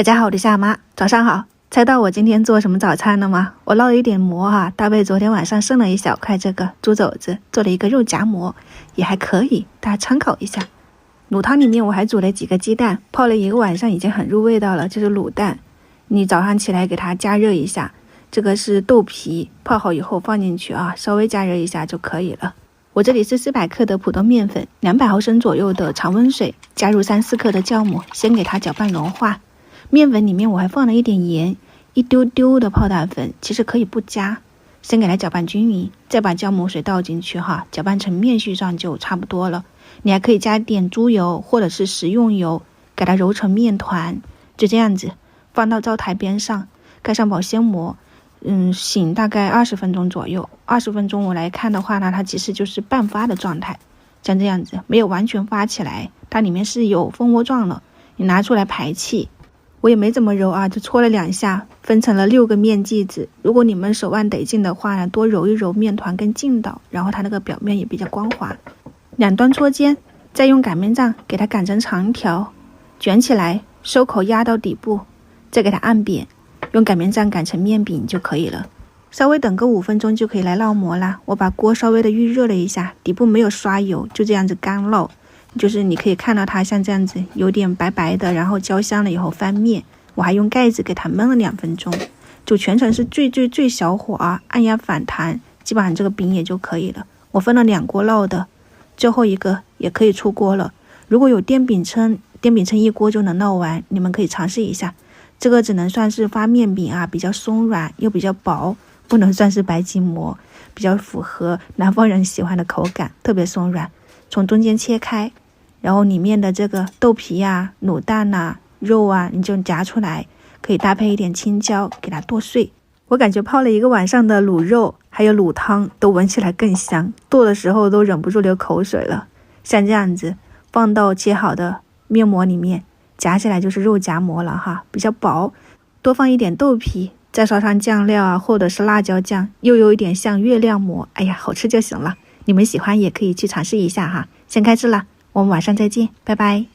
大家好，我是夏妈，早上好。猜到我今天做什么早餐了吗？我烙了一点馍搭配昨天晚上剩了一小块这个猪肘子，做了一个肉夹馍，也还可以，大家参考一下。卤汤里面我还煮了几个鸡蛋，泡了一个晚上，已经很入味道了。这是卤蛋，你早上起来给它加热一下。这个是豆皮，泡好以后放进去稍微加热一下就可以了。我这里是400克的普通面粉，200毫升左右的常温水，加入3-4克的酵母，先给它搅拌融化。面粉里面我还放了一点盐，一丢丢的泡打粉，其实可以不加，先给它搅拌均匀，再把酵母水倒进去搅拌成面絮状就差不多了。你还可以加点猪油或者是食用油，给它揉成面团，就这样子放到灶台边上，盖上保鲜膜，醒大概20分钟左右。20分钟我来看的话呢，它其实就是半发的状态，像这样子，没有完全发起来，它里面是有蜂窝状了，你拿出来排气。我也没怎么揉就搓了2下，分成了6个面剂子。如果你们手腕得劲的话呢，多揉一揉面团跟劲道，然后它那个表面也比较光滑。两端搓尖，再用擀面杖给它擀成长条，卷起来，收口压到底部，再给它按扁，用擀面杖擀成面饼就可以了。稍微等个5分钟就可以来烙馍啦。我把锅稍微的预热了一下，底部没有刷油，就这样子干烙。就是你可以看到它像这样子有点白白的，然后焦香了以后翻面。我还用盖子给它焖了2分钟，就全程是最小火按压反弹，基本上这个饼也就可以了。我分了2锅烙的，最后一个也可以出锅了。如果有电饼铛1锅就能烙完，你们可以尝试一下。这个只能算是发面饼比较松软又比较薄，不能算是白吉馍，比较符合南方人喜欢的口感，特别松软。从中间切开，然后里面的这个豆皮卤蛋肉你就夹出来，可以搭配一点青椒给它剁碎。我感觉泡了一个晚上的卤肉还有卤汤都闻起来更香，剁的时候都忍不住流口水了。像这样子放到切好的面膜里面，夹起来就是肉夹馍了比较薄。多放一点豆皮，再刷上酱料或者是辣椒酱，又有一点像月亮馍，哎呀，好吃就行了。你们喜欢也可以去尝试一下先开吃了，我们晚上再见，拜拜。